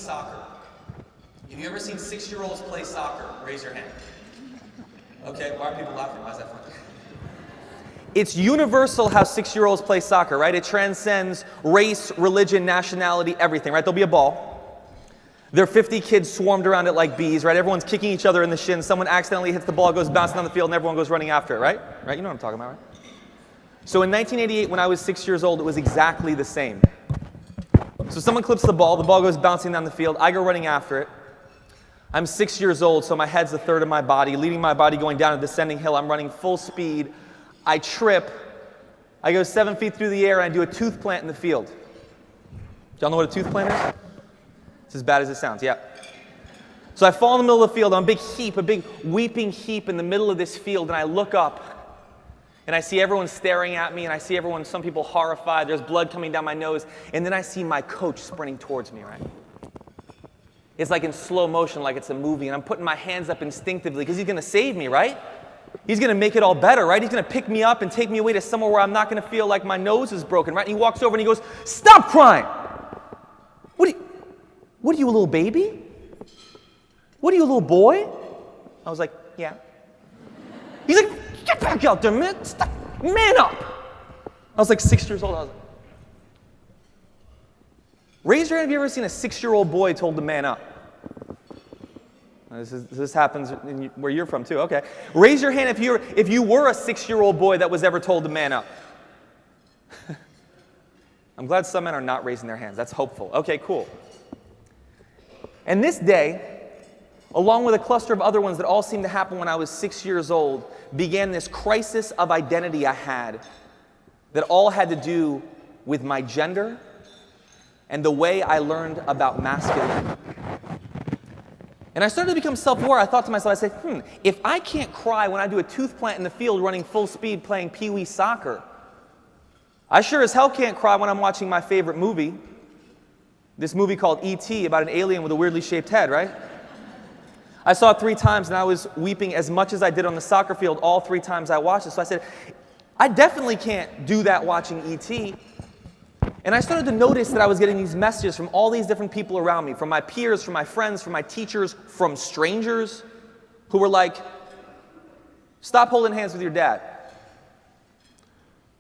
soccer? Have you ever seen 6-year-olds play soccer? Raise your hand. Okay, why are people laughing? Why is that funny? It's universal how 6-year-olds play soccer, right? It transcends race, religion, nationality, everything, right? There'll be a ball. There are 50 kids swarmed around it like bees, right? Everyone's kicking each other in the shins. Someone accidentally hits the ball, goes bouncing down the field, and everyone goes running after it, right? Right? You know what I'm talking about, right? So in 1988, when I was 6 years old, it was exactly the same. So someone clips the ball goes bouncing down the field, I go running after it. I'm 6 years old, so my head's a third of my body, leading my body going down a descending hill. I'm running full speed. I trip. I go 7 feet through the air, and I do a tooth plant in the field. Do y'all know what a tooth plant is? It's as bad as it sounds, yeah. So I fall in the middle of the field on a big heap, a big weeping heap in the middle of this field, and I look up. And I see everyone staring at me, and I see everyone, some people horrified. There's blood coming down my nose. And then I see my coach sprinting towards me, right? It's like in slow motion, like it's a movie. And I'm putting my hands up instinctively because he's going to save me, right? He's going to make it all better, right? He's going to pick me up and take me away to somewhere where I'm not going to feel like my nose is broken, right? And he walks over and he goes, "Stop crying! What are you, a little baby? What are you, a little boy?" I was like, "Yeah." He's like, "Get back out there, man. Stop. Man up." I was like 6 years old. I was like, raise your hand if you've ever seen a 6-year-old boy told to man up. This happens where you're from too. Okay. Raise your hand if you were a 6-year-old boy that was ever told to man up. I'm glad some men are not raising their hands. That's hopeful. Okay, cool. And this day, along with a cluster of other ones that all seemed to happen when I was 6 years old, began this crisis of identity I had that all had to do with my gender and the way I learned about masculinity. And I started to become self-aware. I thought to myself, I said, if I can't cry when I do a tooth plant in the field running full speed playing pee-wee soccer, I sure as hell can't cry when I'm watching my favorite movie, this movie called E.T. about an alien with a weirdly shaped head, right? I saw it 3 times, and I was weeping as much as I did on the soccer field all 3 times I watched it. So I said, I definitely can't do that watching E.T. And I started to notice that I was getting these messages from all these different people around me, from my peers, from my friends, from my teachers, from strangers, who were like, "Stop holding hands with your dad.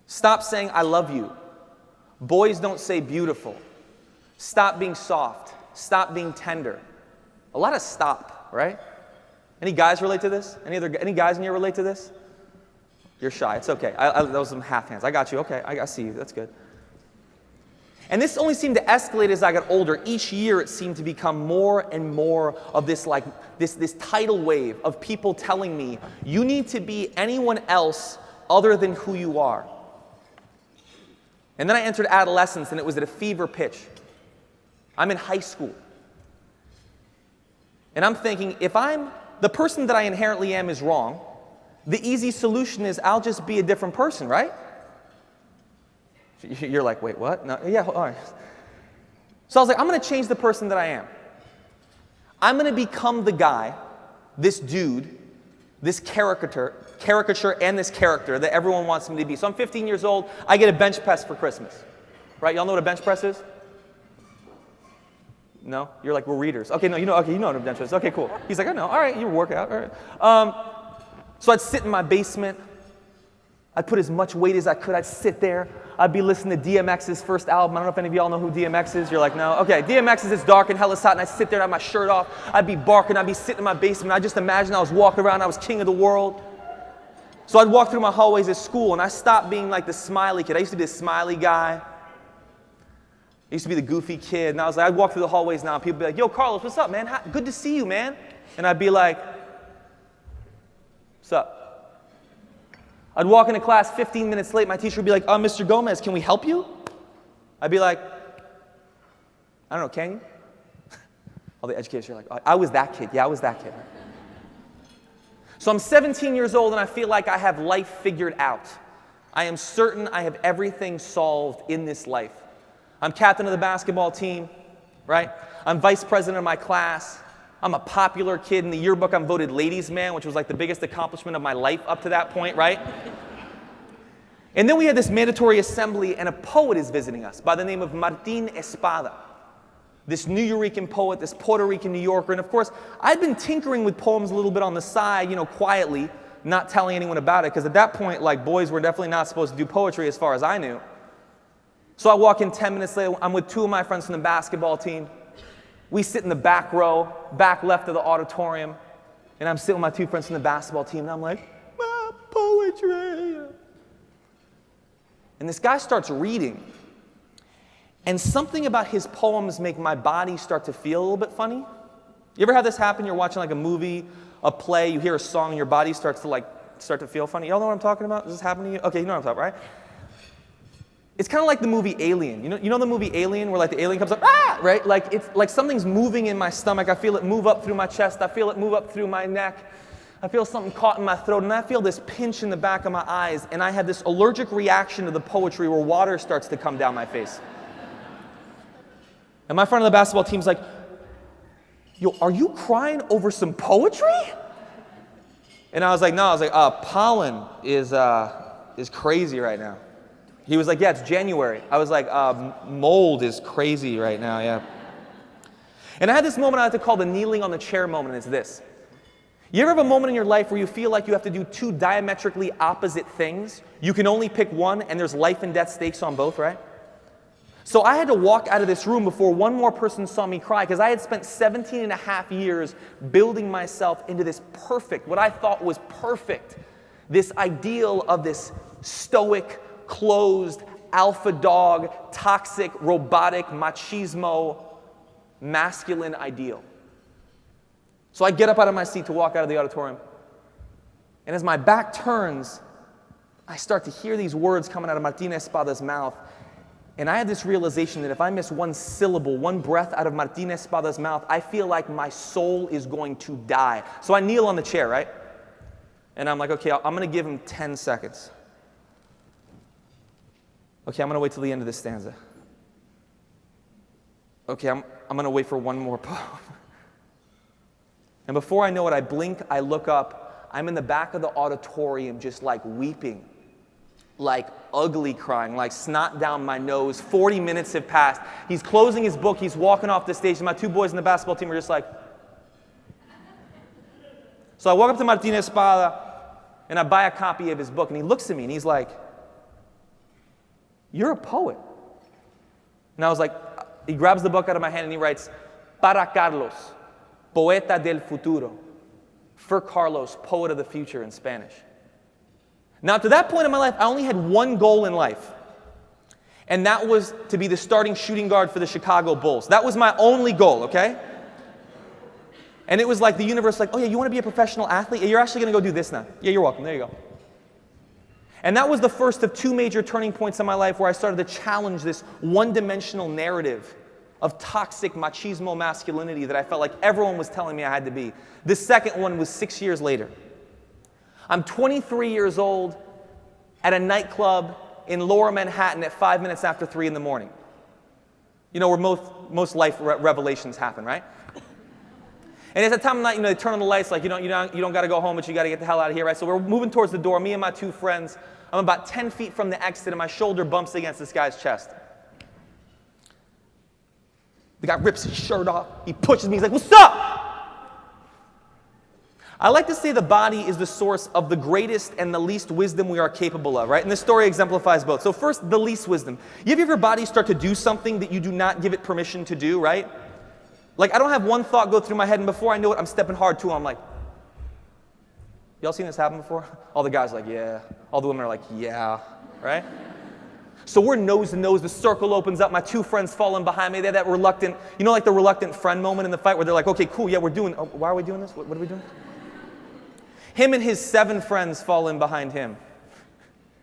Stop saying I love you. Boys don't say beautiful. Stop being soft. Stop being tender." A lot of stop, right? Any guys relate to this? Any guys in here relate to this? You're shy. It's okay. Those are some half hands. I got you. Okay, I see you. That's good. And this only seemed to escalate as I got older. Each year it seemed to become more and more of this this tidal wave of people telling me, you need to be anyone else other than who you are. And then I entered adolescence, and it was at a fever pitch. I'm in high school. And I'm thinking, if the person that I inherently am is wrong, the easy solution is I'll just be a different person, right? You're like, wait, what? No, yeah, all right. So I was like, I'm going to change the person that I am. I'm going to become the guy, this dude, this caricature and this character that everyone wants me to be. So I'm 15 years old. I get a bench press for Christmas. Right? Y'all know what a bench press is? No? You're like, we're readers. Okay, no, you know what a bench press is. Okay, cool. He's like, I know. All right, you work out. All right. So I'd sit in my basement. I'd put as much weight as I could. I'd sit there. I'd be listening to DMX's first album. I don't know if any of y'all know who DMX is. You're like, no? Okay, DMX is It's Dark and Hell is Hot, and I'd sit there and have my shirt off. I'd be barking. I'd be sitting in my basement. I just imagined I was walking around. I was king of the world. So I'd walk through my hallways at school, and I stopped being like the smiley kid. I used to be the smiley guy. I used to be the goofy kid. And I was like, I'd walk through the hallways now, and people would be like, yo, Carlos, what's up, man? Good to see you, man. And I'd be like, what's up? I'd walk into class 15 minutes late. My teacher would be like, Mr. Gomez, can we help you? I'd be like, I don't know, can you? All the educators are like, I was that kid. Yeah, I was that kid. So I'm 17 years old, and I feel like I have life figured out. I am certain I have everything solved in this life. I'm captain of the basketball team, right? I'm vice president of my class. I'm a popular kid. In the yearbook, I'm voted ladies' man, which was like the biggest accomplishment of my life up to that point, right? And then we had this mandatory assembly, and a poet is visiting us by the name of Martín Espada. this Nuyorican poet, this Puerto Rican New Yorker. And of course, I'd been tinkering with poems a little bit on the side, quietly, not telling anyone about it, because at that point, like, boys were definitely not supposed to do poetry as far as I knew. So I walk in 10 minutes later, I'm with two of my friends from the basketball team. We sit in the back row, back left of the auditorium, and I'm sitting with my two friends from the basketball team, and I'm like, poetry. And this guy starts reading. And something about his poems make my body start to feel a little bit funny. You ever have this happen? You're watching like a movie, a play, you hear a song, and your body starts to feel funny. Y'all know what I'm talking about? Does this happen to you? Okay, you know what I'm talking about, right? It's kind of like the movie Alien. You know the movie Alien where like the alien comes up, right? Like it's like something's moving in my stomach. I feel it move up through my chest. I feel it move up through my neck. I feel something caught in my throat, and I feel this pinch in the back of my eyes, and I have this allergic reaction to the poetry where water starts to come down my face. And my friend on the basketball team's like, yo, are you crying over some poetry? And I was like, no, pollen is crazy right now. He was like, yeah, it's January. I was like, mold is crazy right now, yeah. And I had this moment I like to call the kneeling on the chair moment, and it's this. You ever have a moment in your life where you feel like you have to do two diametrically opposite things? You can only pick one, and there's life and death stakes on both, right? So I had to walk out of this room before one more person saw me cry, because I had spent 17 and a half years building myself into this perfect, what I thought was perfect, this ideal of this stoic, closed, alpha dog, toxic, robotic, machismo, masculine ideal. So I get up out of my seat to walk out of the auditorium. And as my back turns, I start to hear these words coming out of Martín Espada's mouth. And I had this realization that if I miss one syllable, one breath out of Martín Espada's mouth, I feel like my soul is going to die. So I kneel on the chair, right? And I'm like, okay, I'm going to give him 10 seconds. Okay, I'm going to wait till the end of this stanza. Okay, I'm going to wait for one more poem. And before I know it, I blink, I look up, I'm in the back of the auditorium just like weeping, like ugly crying, like snot down my nose. 40 minutes have passed. He's closing his book, he's walking off the stage, and my two boys in the basketball team are just like. So I walk up to Martín Espada, and I buy a copy of his book, and he looks at me, and he's like, you're a poet. And I was like, he grabs the book out of my hand, and he writes, Para Carlos, Poeta del Futuro. For Carlos, poet of the future in Spanish. Now, to that point in my life, I only had one goal in life. And that was to be the starting shooting guard for the Chicago Bulls. That was my only goal, okay? And it was like the universe, like, oh yeah, you want to be a professional athlete? Yeah, you're actually going to go do this now. Yeah, you're welcome. There you go. And that was the first of two major turning points in my life where I started to challenge this one-dimensional narrative of toxic machismo masculinity that I felt like everyone was telling me I had to be. The second one was 6 years later. I'm 23 years old at a nightclub in Lower Manhattan at 5 minutes after 3 in the morning. You know, where most life revelations happen, right? And at the time of night, they turn on the lights, like, you don't got to go home, but you got to get the hell out of here, right? So we're moving towards the door, me and my two friends. I'm about 10 feet from the exit, and my shoulder bumps against this guy's chest. The guy rips his shirt off. He pushes me. He's like, what's up? I like to say the body is the source of the greatest and the least wisdom we are capable of, right? And this story exemplifies both. So first, the least wisdom. You have your body start to do something that you do not give it permission to do, right? Like, I don't have one thought go through my head, and before I know it, I'm stepping hard to it. I'm like, y'all seen this happen before? All the guys are like, yeah. All the women are like, yeah, right? So we're nose to nose, the circle opens up, my two friends fall in behind me. They're that reluctant, like the reluctant friend moment in the fight where they're like, okay, cool, yeah, we're doing, why are we doing this? What are we doing? Him and his 7 friends fall in behind him.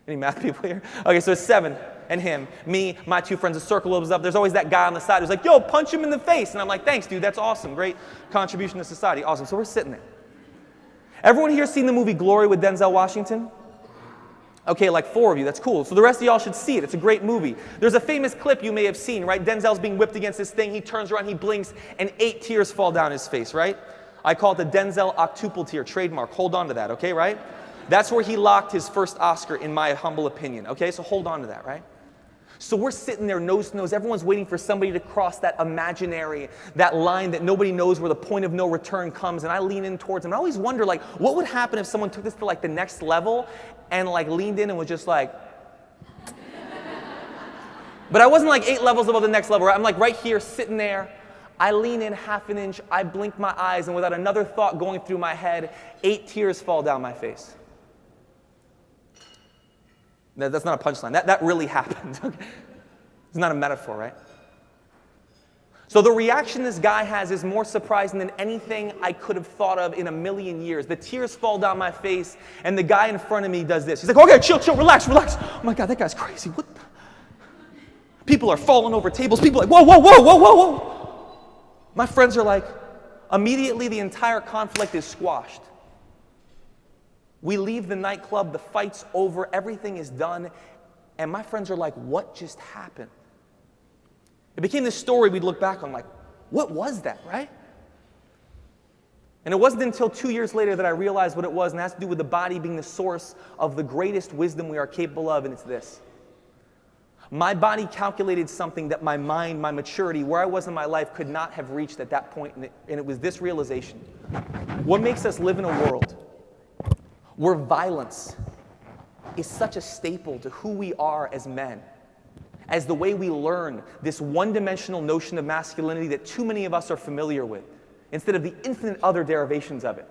Any math people here? Okay, so it's 7 and him, me, my 2 friends, the circle opens up. There's always that guy on the side who's like, yo, punch him in the face. And I'm like, thanks, dude, that's awesome. Great contribution to society, awesome. So we're sitting there. Everyone here seen the movie Glory with Denzel Washington? Okay, like 4 of you, that's cool. So the rest of y'all should see it. It's a great movie. There's a famous clip you may have seen, right? Denzel's being whipped against this thing. He turns around, he blinks, and 8 tears fall down his face, right? I call it the Denzel octuple tear, trademark. Hold on to that, okay, right? That's where he locked his first Oscar, in my humble opinion, okay? So hold on to that, right? So we're sitting there nose to nose. Everyone's waiting for somebody to cross that imaginary, that line that nobody knows where the point of no return comes. And I lean in towards them. I always wonder, like, what would happen if someone took this to, like, the next level and, like, leaned in and was just like... But I wasn't, like, 8 levels above the next level. Right? I'm, like, right here, sitting there. I lean in half an inch. I blink my eyes. And without another thought going through my head, 8 tears fall down my face. That's not a punchline. That really happened. It's not a metaphor, right? So the reaction this guy has is more surprising than anything I could have thought of in a million years. The tears fall down my face, and the guy in front of me does this. He's like, okay, chill, relax. Oh my God, that guy's crazy. What the? People are falling over tables. People are like, whoa. My friends are like, immediately the entire conflict is squashed. We leave the nightclub, the fight's over, everything is done, and my friends are like, what just happened? It became this story we'd look back on like, what was that, right? And it wasn't until 2 years later that I realized what it was, and it has to do with the body being the source of the greatest wisdom we are capable of, and it's this. My body calculated something that my mind, my maturity, where I was in my life could not have reached at that point, and it was this realization. What makes us live in a world where violence is such a staple to who we are as men, as the way we learn this one-dimensional notion of masculinity that too many of us are familiar with, instead of the infinite other derivations of it,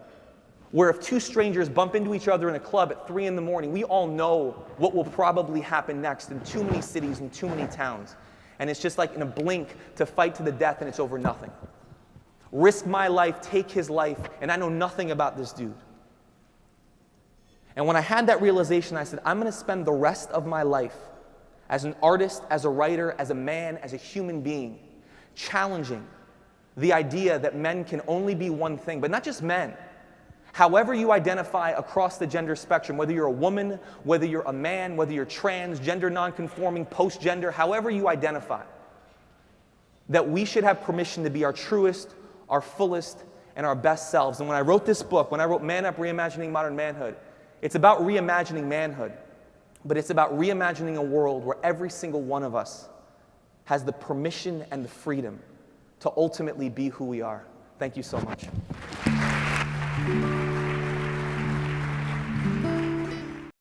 where if 2 strangers bump into each other in a club at 3 in the morning, we all know what will probably happen next in too many cities and too many towns. And it's just like in a blink to fight to the death and it's over nothing. Risk my life, take his life, and I know nothing about this dude. And when I had that realization, I said, I'm going to spend the rest of my life as an artist, as a writer, as a man, as a human being, challenging the idea that men can only be one thing, but not just men. However you identify across the gender spectrum, whether you're a woman, whether you're a man, whether you're trans, gender nonconforming, post-gender, however you identify, that we should have permission to be our truest, our fullest, and our best selves. And when I wrote this book, when I wrote Man Up, Reimagining Modern Manhood, it's about reimagining manhood, but it's about reimagining a world where every single one of us has the permission and the freedom to ultimately be who we are. Thank you so much.